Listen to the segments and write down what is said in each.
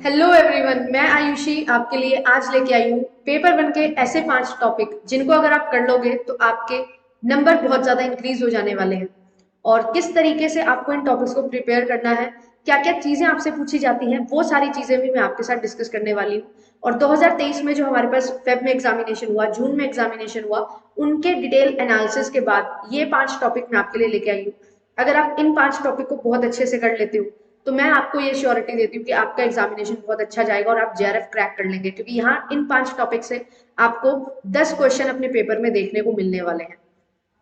Hello everyone, मैं आयुषी आपके लिए आज लेके आई हूँ पेपर वन के ऐसे 5 टॉपिक जिनको अगर आप कर लोगे तो आपके नंबर बहुत ज्यादा इंक्रीज हो जाने वाले हैं। और किस तरीके से आपको इन टॉपिक्स को प्रिपेयर करना है, क्या क्या चीजें आपसे पूछी जाती हैं, वो सारी चीजें भी मैं आपके साथ डिस्कस करने वाली हूँ। और 2023 में जो हमारे पास फेब में एग्जामिनेशन हुआ, जून में एग्जामिनेशन हुआ, उनके डिटेल एनालिसिस के बाद ये 5 टॉपिक मैं आपके लिए लेके आई हूँ। अगर आप इन 5 टॉपिक को बहुत अच्छे से कर लेते हो तो मैं आपको ये श्योरिटी देती हूँ कि आपका एग्जामिनेशन बहुत अच्छा जाएगा और आप जेआरएफ क्रैक कर लेंगे, क्योंकि यहाँ इन 5 टॉपिक से आपको 10 क्वेश्चन अपने पेपर में देखने को मिलने वाले हैं।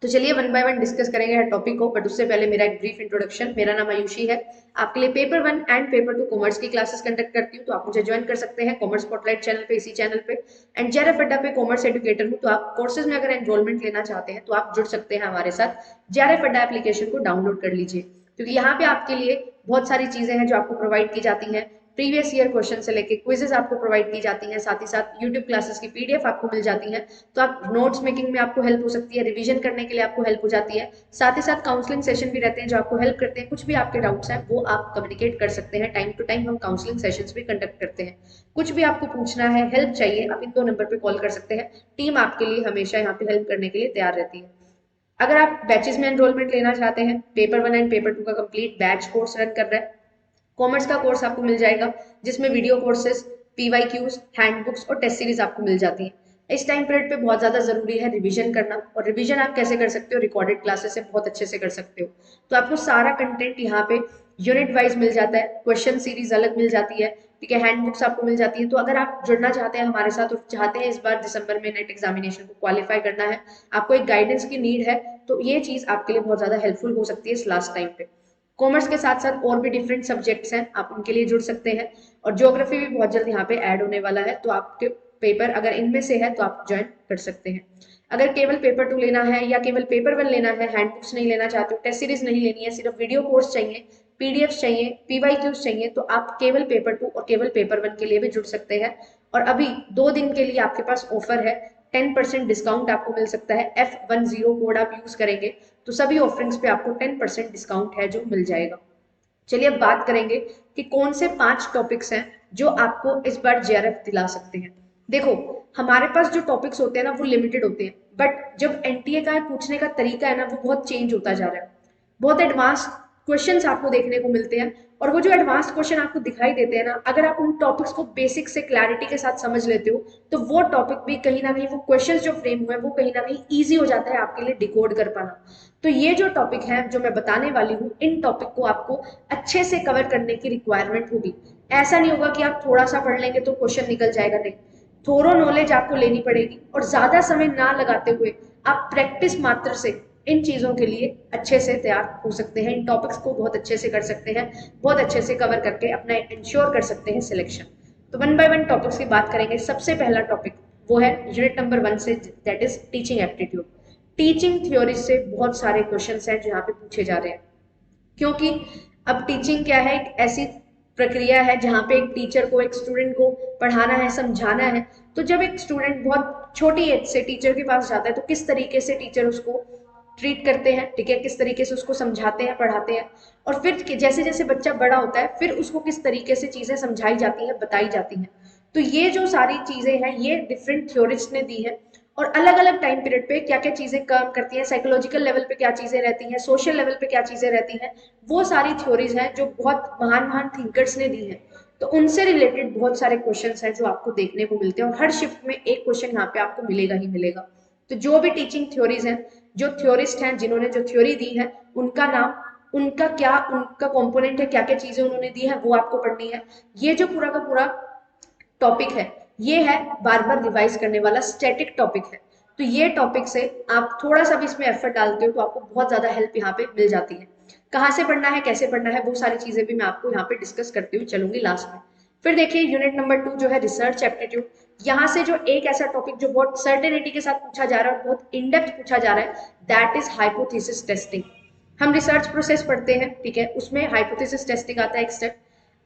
तो चलिए वन बाय वन डिस्कस करेंगे हर टॉपिक को, बट उससे पहले मेरा एक ब्रीफ इंट्रोडक्शन। मेरा नाम आयुषी है, आपके लिए paper one and paper two commerce की क्लासेस कंडक्ट करती हूँ। तो आप मुझे ज्वाइन कर सकते हैं कॉमर्स स्पॉटलाइट चैनल पे, इसी चैनल पे। एंड जेआरएफ अड्डा पे कॉमर्स एजुकेटर हूँ, तो आप कोर्सेज में अगर एनरोलमेंट लेना चाहते हैं तो आप जुड़ सकते हैं हमारे साथ। जेआरएफ अड्डा एप्लीकेशन को डाउनलोड कर लीजिए, क्योंकि यहाँ पे आपके लिए बहुत सारी चीजें हैं जो आपको प्रोवाइड की जाती हैं। प्रीवियस ईयर क्वेश्चन से लेके क्विजेस आपको प्रोवाइड की जाती हैं, साथ ही साथ यूट्यूब क्लासेस की पीडीएफ आपको मिल जाती है। तो आप नोट्स मेकिंग में आपको हेल्प हो सकती है, रिवीजन करने के लिए आपको हेल्प हो जाती है। साथ ही साथ काउंसलिंग सेशन भी रहते हैं जो आपको हेल्प करते हैं। कुछ भी आपके डाउट्स हैं वो आप कम्युनिकेट कर सकते हैं, टाइम टू टाइम हम काउंसलिंग सेशंस भी कंडक्ट करते हैं। कुछ भी आपको पूछना है, हेल्प चाहिए, आप इन 2 नंबर पे कॉल कर सकते हैं। टीम आपके लिए हमेशा यहाँ पे हेल्प करने के लिए तैयार रहती है। अगर आप बैचेस में एनरोलमेंट लेना चाहते हैं, paper one and paper two का कंप्लीट बैच कोर्स रन कर रहा है। कॉमर्स का कोर्स आपको मिल जाएगा, जिसमें वीडियो कोर्सेज, पीवाईक्यूज, हैंडबुक्स और टेस्ट सीरीज आपको मिल जाती है। इस टाइम पीरियड पे बहुत ज्यादा जरूरी है रिवीजन करना, और रिवीजन आप कैसे कर सकते हो, रिकॉर्डेड क्लासेस से बहुत अच्छे से कर सकते हो। तो आपको सारा कंटेंट यहाँ पे यूनिट वाइज मिल जाता है, क्वेश्चन सीरीज अलग मिल जाती है, ठीक है, हैंडबुक्स आपको मिल जाती है। तो अगर आप जुड़ना चाहते हैं हमारे साथ और चाहते हैं इस बार दिसंबर में नेट एग्जामिनेशन को क्वालिफाई करना है, आपको एक गाइडेंस की नीड है, तो ये चीज आपके लिए बहुत ज्यादा हेल्पफुल हो सकती है इस लास्ट टाइम पे। कॉमर्स के साथ साथ और भी डिफरेंट सब्जेक्ट्स हैं, आप उनके लिए जुड़ सकते हैं। और ज्योग्राफी भी बहुत जल्द यहाँ पे ऐड होने वाला है, तो आपके पेपर अगर इनमें से है तो आप ज्वाइन कर सकते हैं। अगर केवल पेपर टू लेना है या केवल पेपर वन लेना है, हैंडबुक्स नहीं लेना चाहते हो, टेस्ट सीरीज नहीं लेनी है, सिर्फ वीडियो कोर्स चाहिए, पीडीएफ चाहिए, पीवाईक्यूज चाहिए, तो आप केवल पेपर टू और केवल पेपर वन के लिए भी जुड़ सकते हैं। और अभी 2 दिन के लिए आपके पास ऑफर है, 10% डिस्काउंट आपको मिल सकता है। F10 कोड आप यूज करेंगे तो सभी ऑफरिंग्स पे आपको 10% डिस्काउंट है जो मिल जाएगा। चलिए अब बात करेंगे कि कौन से 5 टॉपिक्स हैं जो आपको इस बार जेआरएफ दिला सकते हैं। देखो, हमारे पास जो टॉपिक्स होते हैं ना वो लिमिटेड होते हैं, बट जब एनटीए का पूछने का तरीका है ना वो बहुत चेंज होता जा रहा है। बहुत एडवांस क्वेश्चंस आपको देखने को मिलते हैं, और वो जो एडवांस क्वेश्चन आपको दिखाई देते हैं ना, अगर आप उन टॉपिक्स को बेसिक से क्लैरिटी के साथ समझ लेते हो तो वो टॉपिक भी कहीं ना कहीं, वो क्वेश्चंस जो फ्रेम हुए हैं वो कहीं ना कहीं ईजी हो जाता है आपके लिए डिकोड कर पाना। तो ये जो टॉपिक है जो मैं बताने वाली हूँ, इन टॉपिक को आपको अच्छे से कवर करने की रिक्वायरमेंट होगी। ऐसा नहीं होगा कि आप थोड़ा सा पढ़ लेंगे तो क्वेश्चन निकल जाएगा, नहीं। थोरो नॉलेज आपको लेनी पड़ेगी, और ज्यादा समय ना लगाते हुए आप प्रैक्टिस मात्र से इन चीजों के लिए अच्छे से तैयार हो सकते हैं, इन टॉपिक्स को बहुत अच्छे से कर सकते हैं, बहुत अच्छे से कवर करके अपना इंश्योर कर सकते हैं सिलेक्शन। तो वन बाय वन टॉपिक्स की बात करेंगे। सबसे पहला टॉपिक वो है यूनिट नंबर 1 से, that is teaching aptitude. Teaching theory से बहुत सारे क्वेश्चन हैं जो यहाँ पे पूछे जा रहे हैं, क्योंकि अब टीचिंग क्या है, एक ऐसी प्रक्रिया है जहाँ पे एक टीचर को एक स्टूडेंट को पढ़ाना है, समझाना है। तो जब एक स्टूडेंट बहुत छोटी एज से टीचर के पास जाता है तो किस तरीके से टीचर उसको ट्रीट करते हैं, ठीक है, किस तरीके से उसको समझाते हैं, पढ़ाते हैं। और फिर जैसे जैसे बच्चा बड़ा होता है फिर उसको किस तरीके से चीजें समझाई जाती हैं, बताई जाती हैं। तो ये जो सारी चीजें हैं ये डिफरेंट थ्योरिस्ट ने दी है, और अलग अलग टाइम पीरियड पे क्या क्या चीजें काम करती हैं, साइकोलॉजिकल लेवल पे क्या चीजें रहती हैं, सोशल लेवल पे क्या चीजें रहती हैं, वो सारी थ्योरीज हैं जो बहुत महान महान थिंकर्स ने दी हैं। तो उनसे रिलेटेड बहुत सारे क्वेश्चंस हैं जो आपको देखने को मिलते हैं, और हर शिफ्ट में एक क्वेश्चन यहाँ पे आपको मिलेगा ही मिलेगा। तो जो भी टीचिंग थ्योरीज हैं, जो थ्योरिस्ट हैं जिन्होंने जो थ्योरी दी है, उनका नाम, उनका क्या, उनका कंपोनेंट है, क्या क्या चीजें उन्होंने दी है, वो आपको पढ़नी है। ये जो पूरा का पूरा टॉपिक है ये है बार बार रिवाइज करने वाला स्टैटिक टॉपिक है। तो ये टॉपिक से आप थोड़ा सा भी इसमें एफर्ट डालते हो तो आपको बहुत ज्यादा हेल्प यहाँ पे मिल जाती है। कहाँ से पढ़ना है, कैसे पढ़ना है, वो सारी चीजें भी मैं आपको यहाँ पे डिस्कस करती हुई चलूंगी लास्ट में। फिर देखिए यूनिट नंबर 2 जो है रिसर्च एप्टीट्यूड। यहाँ से जो एक ऐसा टॉपिक जो बहुत सर्टेनिटी के साथ पूछा जा रहा है और बहुत इन डेप्थ पूछा जा रहा है, दैट इज हाइपोथेसिस टेस्टिंग। हम रिसर्च प्रोसेस पढ़ते हैं, ठीक है, उसमें हाइपोथेसिस टेस्टिंग आता है एक स्टेप।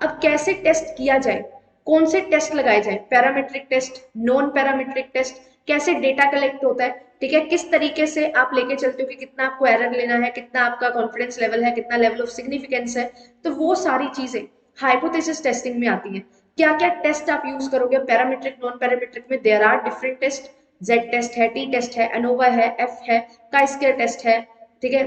अब कैसे टेस्ट किया जाए, कौन से टेस्ट लगाए जाए, parametric test, non parametric test, कैसे डेटा कलेक्ट होता है, ठीक है, किस तरीके से आप लेके चलते हो कि कितना आपको एरर लेना है, कितना आपका कॉन्फिडेंस लेवल है, कितना लेवल ऑफ सिग्निफिकेंस है। तो वो सारी चीजें हाइपोथेसिस टेस्टिंग में आती हैं। क्या क्या टेस्ट आप यूज करोगे पैरामीट्रिक नॉन पैरामीट्रिक में। There are different test, Z test है, टी टेस्ट है, एनोवा है, एफ है, का स्क्वायर टेस्ट है, ठीक है,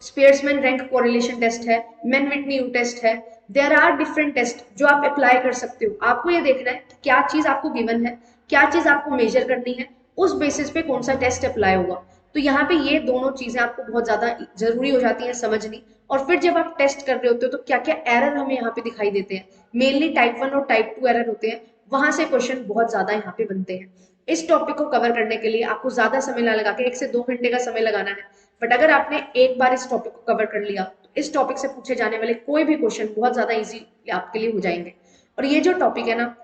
स्पियर्समैन रैंक कोरिलेशन टेस्ट है, मैन विटनी यू टेस्ट है। देयर आर डिफरेंट टेस्ट जो आप अप्लाई कर सकते हो। आपको ये देखना है क्या चीज आपको गिवन है, क्या चीज आपको मेजर करनी है, उस बेसिस पे कौन सा टेस्ट अप्लाई होगा। तो यहाँ पे ये दोनों चीजें आपको बहुत ज्यादा जरूरी हो जाती है समझनी। और फिर जब आप टेस्ट कर रहे होते हो तो क्या क्या एरर हमें यहाँ पे दिखाई देते हैं, मेनली टाइप 1 और टाइप 2 एरर होते हैं, वहां से क्वेश्चन बहुत ज्यादा यहाँ पे बनते हैं। इस टॉपिक को कवर करने के लिए आपको ज्यादा समय ना लगा के 1 से 2 घंटे का समय लगाना है। बट अगर आपने एक बार इस टॉपिक को कवर कर लिया तो इस टॉपिक से पूछे जाने वाले कोई भी क्वेश्चन बहुत ज्यादा इजी आपके लिए हो जाएंगे। और ये जो टॉपिक है ना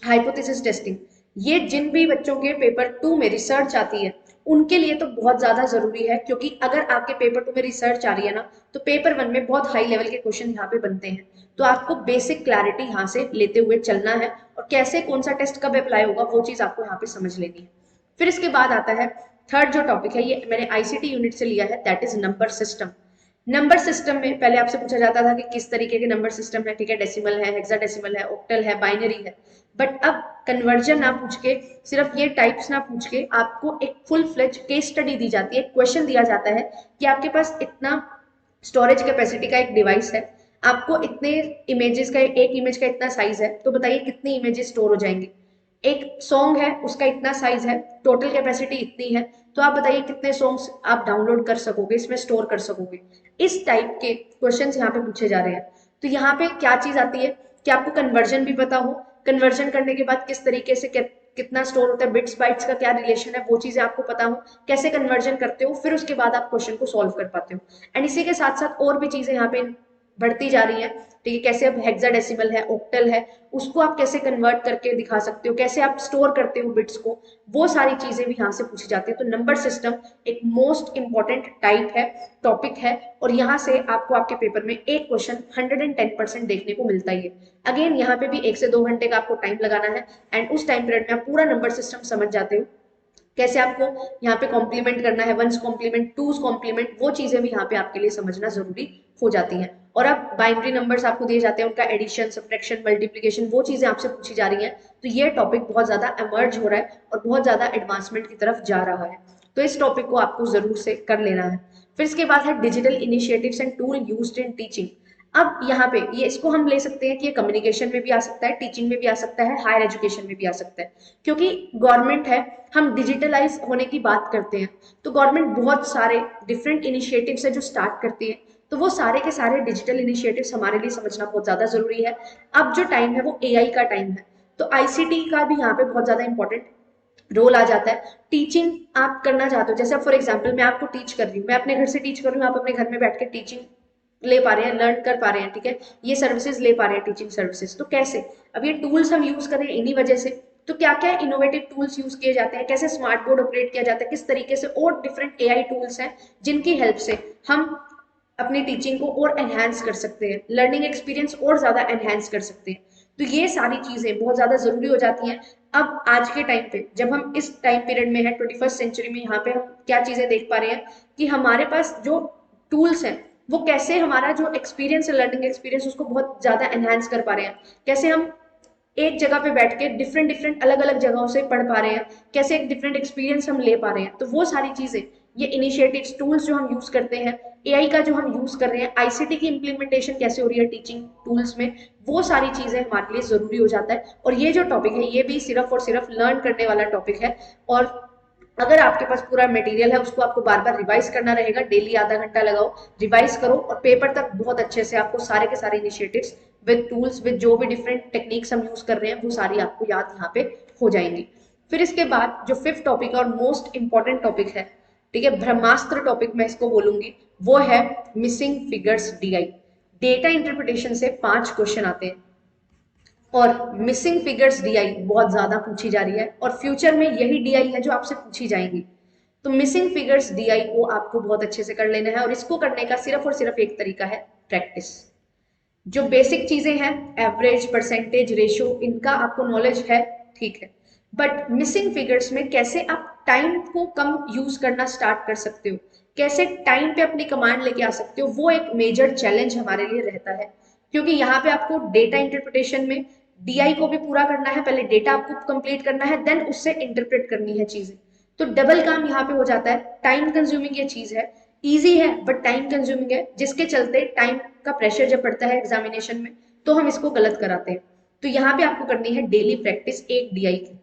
हाइपोथेसिस टेस्टिंग, ये जिन भी बच्चों के पेपर 2 में रिसर्च आती है उनके लिए तो बहुत ज्यादा जरूरी है, क्योंकि अगर आपके पेपर 2 में रिसर्च आ रही है ना तो पेपर 1 में बहुत हाई लेवल के क्वेश्चन यहाँ पे बनते हैं। तो आपको बेसिक क्लैरिटी यहाँ से लेते हुए चलना है और कैसे कौन सा टेस्ट कब अप्लाई होगा वो चीज आपको यहाँ पे समझ लेनी है। फिर इसके बाद आता है थर्ड जो टॉपिक है, ये मैंने आईसीटी यूनिट से लिया है, that is number system. Number system में पहले आपसे पूछा जाता था कि किस तरीके के नंबर सिस्टम है, ठीक है, डेसिमल है, हेक्साडेसिमल है, ऑक्टल है, बाइनरी है। बट अब कन्वर्जन ना पूछ के, सिर्फ ये टाइप्स ना पूछ के, आपको एक फुल फ्लेज केस स्टडी दी जाती है, क्वेश्चन दिया जाता है कि आपके पास इतना स्टोरेज कैपेसिटी का एक डिवाइस है, आपको इतने इमेजेस का, एक इमेज का इतना साइज है, तो बताइए कितनी इमेजेस स्टोर हो जाएंगी। एक सॉन्ग है उसका इतना साइज है, टोटल कैपेसिटी इतनी है, तो आप बताइए कितने सॉन्ग्स आप डाउनलोड कर सकोगे, इसमें स्टोर कर सकोगे। इस टाइप के क्वेश्चन यहाँ पे पूछे जा रहे हैं। तो यहाँ पे क्या चीज आती है कि आपको कन्वर्जन भी पता हो, कन्वर्जन करने के बाद किस तरीके से कितना स्टोर होता है, बिट्स बाइट्स का क्या रिलेशन है, वो चीजें आपको पता हो, कैसे कन्वर्जन करते हो, फिर उसके बाद आप क्वेश्चन को सॉल्व कर पाते हो। एंड इसी के साथ साथ और भी चीजें यहाँ पे बढ़ती जा रही है, ठीक है, कैसे अब हेक्साडेसिमल है, ऑक्टल है, उसको आप कैसे कन्वर्ट करके दिखा सकते हो, कैसे आप स्टोर करते हो बिट्स को, वो सारी चीजें भी यहाँ से पूछी जाती है। तो नंबर सिस्टम एक मोस्ट इंपॉर्टेंट टाइप है, टॉपिक है, और यहाँ से आपको आपके पेपर में एक क्वेश्चन 110% देखने को मिलता ही है। अगेन यहाँ पे भी 1 से 2 घंटे का आपको टाइम लगाना है एंड उस टाइम पीरियड में आप पूरा नंबर सिस्टम समझ जाते हो, कैसे आपको यहाँ पे कॉम्प्लीमेंट करना है, वंस कॉम्प्लीमेंट, टूज कॉम्प्लीमेंट, वो चीजें भी यहाँ पे आपके लिए समझना जरूरी हो जाती हैं। और अब बाइनरी नंबर्स आपको दिए जाते हैं, उनका एडिशन, सब्ट्रैक्शन, मल्टीप्लिकेशन, वो चीजें आपसे पूछी जा रही हैं। तो ये टॉपिक बहुत ज्यादा एमर्ज हो रहा है और बहुत ज्यादा एडवांसमेंट की तरफ जा रहा है, तो इस टॉपिक को आपको जरूर से कर लेना है। फिर इसके बाद है digital initiatives and tool used in teaching. अब यहाँ पे ये इसको हम ले सकते हैं कि ये कम्युनिकेशन में भी आ सकता है, टीचिंग में भी आ सकता है, हायर एजुकेशन में भी आ सकता है, क्योंकि गवर्नमेंट है, हम डिजिटलाइज होने की बात करते हैं तो गवर्नमेंट बहुत सारे डिफरेंट इनिशिएटिव्स है जो स्टार्ट करती है, तो वो सारे के सारे डिजिटल इनिशिएटिव्स हमारे लिए समझना बहुत ज्यादा जरूरी है। अब जो टाइम है वो एआई का टाइम है, तो आईसीटी का भी यहाँ पे बहुत ज्यादा इंपॉर्टेंट रोल आ जाता है। टीचिंग आप करना चाहते हो, जैसे अब फॉर एग्जाम्पल मैं आपको टीच कर रही हूँ, मैं अपने घर से टीच कर रही हूँ, आप अपने घर में बैठ के टीचिंग ले पा रहे हैं, लर्न कर पा रहे हैं, ठीक है, ये सर्विसेज ले पा रहे हैं, टीचिंग सर्विसेज। तो कैसे, अब ये टूल्स हम यूज कर रहे हैं इन्हीं वजह से। तो क्या क्या इनोवेटिव टूल्स यूज किए जाते हैं, कैसे स्मार्ट बोर्ड ऑपरेट किया जाता है, किस तरीके से, और डिफरेंट एआई टूल्स हैं जिनकी हेल्प से हम अपनी टीचिंग को और एनहांस कर सकते हैं, लर्निंग एक्सपीरियंस और ज्यादा एनहांस कर सकते हैं। तो ये सारी चीजें बहुत ज्यादा जरूरी हो जाती हैं। अब आज के टाइम पे जब हम इस टाइम पीरियड में है 21st सेंचुरी में, यहाँ पे हम क्या चीजें देख पा रहे हैं कि हमारे पास जो टूल्स हैं वो कैसे हमारा जो एक्सपीरियंस है, लर्निंग एक्सपीरियंस, उसको बहुत ज्यादा एनहांस कर पा रहे हैं, कैसे हम एक जगह पे बैठ के डिफरेंट डिफरेंट अलग अलग जगहों से पढ़ पा रहे हैं, कैसे एक डिफरेंट एक्सपीरियंस हम ले पा रहे हैं। तो वो सारी चीजें, ये इनिशिएटिव्स, टूल्स जो हम यूज करते हैं, एआई का जो हम यूज कर रहे हैं, आईसीटी की इंप्लीमेंटेशन कैसे हो रही है टीचिंग टूल्स में, वो सारी चीजें हमारे लिए जरूरी हो जाता है। और ये जो टॉपिक है ये भी सिर्फ और सिर्फ लर्न करने वाला टॉपिक है, और अगर आपके पास पूरा मटेरियल है उसको आपको बार बार रिवाइज करना रहेगा, डेली आधा घंटा लगाओ, रिवाइज करो, और पेपर तक बहुत अच्छे से आपको सारे के सारे इनिशिएटिव्स विद टूल्स, विद जो भी डिफरेंट टेक्निक्स हम यूज कर रहे हैं वो सारी आपको याद यहाँ पे हो जाएंगी। फिर इसके बाद जो फिफ्थ टॉपिक है और मोस्ट इंपॉर्टेंट टॉपिक है, ठीक है, ब्रह्मास्त्र टॉपिक मैं इसको बोलूंगी, वो है missing figures DI. Data interpretation से 5 क्वेश्चन आते हैं और मिसिंग फिगर्स डीआई बहुत ज्यादा पूछी जा रही है, और फ्यूचर में यही डीआई है जो आपसे पूछी जाएंगी। तो मिसिंग फिगर्स डीआई को आपको बहुत अच्छे से कर लेना है, और इसको करने का सिर्फ और सिर्फ एक तरीका है, प्रैक्टिस। जो बेसिक चीजें हैं, एवरेज, परसेंटेज, रेशियो, इनका आपको नॉलेज है, ठीक है, बट मिसिंग फिगर्स में कैसे आप टाइम को कम यूज करना स्टार्ट कर सकते हो, कैसे टाइम पे अपनी कमांड लेके आ सकते हो, वो एक मेजर चैलेंज हमारे लिए रहता है। क्योंकि यहाँ पे आपको डेटा इंटरप्रिटेशन में DI को भी पूरा करना है, पहले डेटा आपको कंप्लीट करना है, देन उससे इंटरप्रेट करनी है चीजें। तो डबल काम यहाँ पे हो जाता है। टाइम कंज्यूमिंग ये चीज है, इजी है बट टाइम कंज्यूमिंग है, जिसके चलते टाइम का प्रेशर जब पड़ता है एग्जामिनेशन में तो हम इसको गलत कराते हैं। तो यहाँ पे आपको करनी है डेली प्रैक्टिस एक DI की,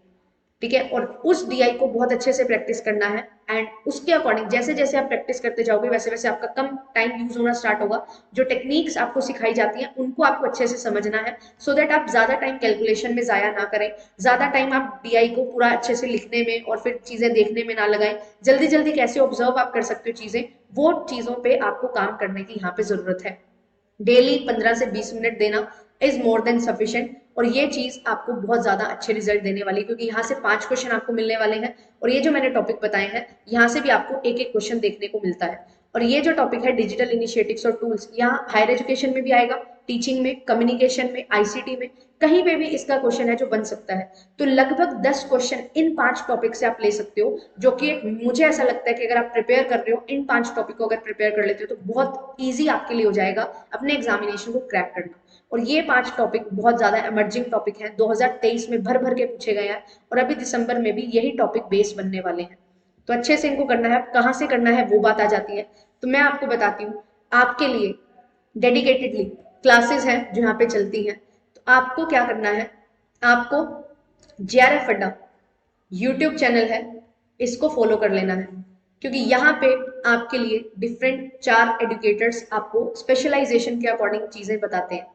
ठीक है, और उस DI को बहुत अच्छे से प्रैक्टिस करना है। एंड उसके अकॉर्डिंग जैसे जैसे आप प्रैक्टिस करते जाओगे वैसे वैसे आपका कम टाइम यूज होना स्टार्ट होगा। जो टेक्निक्स आपको सिखाई जाती हैं उनको आपको अच्छे से समझना है, सो दैट आप ज्यादा टाइम कैलकुलेशन में जाया ना करें, ज्यादा टाइम आप DI को पूरा अच्छे से लिखने में और फिर चीजें देखने में ना लगाएं। जल्दी जल्दी कैसे ऑब्जर्व आप कर सकते हो चीजें, वो चीजों पे आपको काम करने की यहाँ पे जरूरत है। डेली 15 से 20 मिनट देना इज मोर देन सफिशिएंट, और ये चीज आपको बहुत ज्यादा अच्छे रिजल्ट देने वाली है, क्योंकि यहाँ से 5 क्वेश्चन आपको मिलने वाले हैं, और ये जो मैंने टॉपिक बताए हैं यहाँ से भी आपको एक एक क्वेश्चन देखने को मिलता है। और ये जो टॉपिक है डिजिटल इनिशिएटिव्स और टूल्स, यहाँ हायर एजुकेशन में भी आएगा, टीचिंग में, कम्युनिकेशन में, ICT में, कहीं पे भी इसका क्वेश्चन है जो बन सकता है। तो लगभग 10 क्वेश्चन इन 5 टॉपिक से आप ले सकते हो, जो कि मुझे ऐसा लगता है कि अगर आप प्रिपेयर कर रहे हो इन 5 टॉपिक को, अगर प्रिपेयर कर लेते हो तो बहुत ईजी आपके लिए हो जाएगा अपने एग्जामिनेशन को क्रैक करना। और ये 5 टॉपिक बहुत ज्यादा इमर्जिंग टॉपिक हैं, 2023 में भर भर के पूछे गए हैं, और अभी दिसंबर में भी यही टॉपिक बेस बनने वाले हैं। तो अच्छे से इनको करना है। कहाँ से करना है वो बात आ जाती है, तो मैं आपको बताती हूँ। आपके लिए डेडिकेटेडली क्लासेस हैं जो यहाँ पे चलती हैं। तो आपको क्या करना है, आपको JRF अड्डा यूट्यूब चैनल है, इसको फॉलो कर लेना है, क्योंकि यहाँ पे आपके लिए डिफरेंट 4 एडुकेटर्स आपको स्पेशलाइजेशन के अकॉर्डिंग चीजें बताते हैं।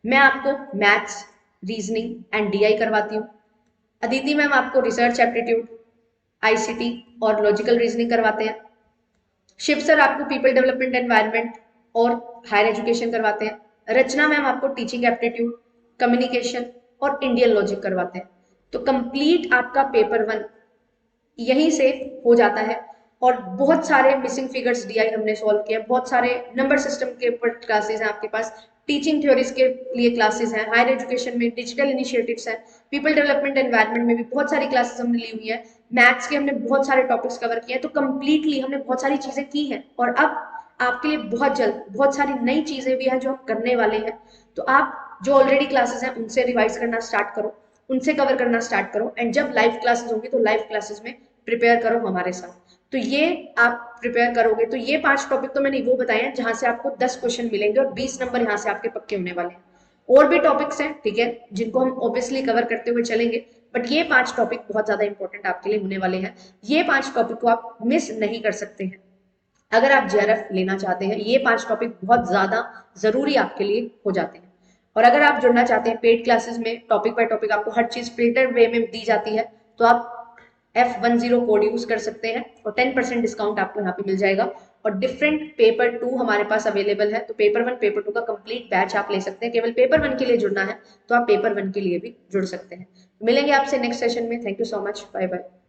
मैं आपको मैथ्स, रीजनिंग एंड DI करवाती हूँ। अदिति मैम आपको रिसर्च एप्टीट्यूड, ICT और लॉजिकल रीजनिंग करवाते हैं। शिव सर आपको पीपल डेवलपमेंट एनवायरनमेंट और हायर एजुकेशन करवाते हैं। रचना मैम आपको टीचिंग एप्टीट्यूड, कम्युनिकेशन और इंडियन लॉजिक करवाते हैं। तो कंप्लीट आपका पेपर 1 यहीं से हो जाता है। और बहुत सारे मिसिंग फिगर्स DI हमने सॉल्व किया, बहुत सारे नंबर सिस्टम के ऊपर क्लासेस हैं आपके पास, टीचिंग थ्योरीज के लिए क्लासेस हैं, हायर एजुकेशन में डिजिटल इनिशिएटिव्स हैं, पीपल डेवलपमेंट एनवायरनमेंट में भी बहुत सारी क्लासेस हमने ली हुई है, मैथ्स के हमने बहुत सारे टॉपिक्स कवर किए हैं। तो कंप्लीटली हमने बहुत सारी चीजें की हैं, और अब आपके लिए बहुत जल्द बहुत सारी नई चीजें भी हैं जो हम करने वाले हैं। तो आप जो ऑलरेडी क्लासेस हैं उनसे रिवाइज करना स्टार्ट करो, उनसे कवर करना स्टार्ट करो, एंड जब लाइव क्लासेस होंगी तो लाइव क्लासेस में प्रिपेयर करो हमारे साथ। तो ये आप प्रिपेयर करोगे तो ये 5 टॉपिक तो मैंने वो बताए हैं जहां से आपको 10 क्वेश्चन मिलेंगे, और 20 नंबर यहाँ से आपके पक्के होने वाले हैं। और भी टॉपिक्स हैं, ठीक है, जिनको हम ऑब्वियसली कवर करते हुए चलेंगे, बट ये 5 टॉपिक बहुत ज्यादा इंपॉर्टेंट आपके लिए होने वाले हैं। ये 5 टॉपिक को आप मिस नहीं कर सकते हैं अगर आप JRF लेना चाहते हैं। ये 5 टॉपिक बहुत ज्यादा जरूरी आपके लिए हो जाते हैं। और अगर आप जुड़ना चाहते हैं पेड क्लासेस में, टॉपिक बाय टॉपिक आपको हर चीज फिल्टर वे में दी जाती है, तो आप F10 कोड यूज कर सकते हैं, और 10% डिस्काउंट आपको यहाँ पे मिल जाएगा। और डिफरेंट पेपर 2 हमारे पास अवेलेबल है, तो पेपर 1 पेपर 2 का कंप्लीट बैच आप ले सकते हैं। केवल पेपर 1 के लिए जुड़ना है तो आप पेपर 1 के लिए भी जुड़ सकते हैं। मिलेंगे आपसे नेक्स्ट सेशन में। Thank you so much, bye bye.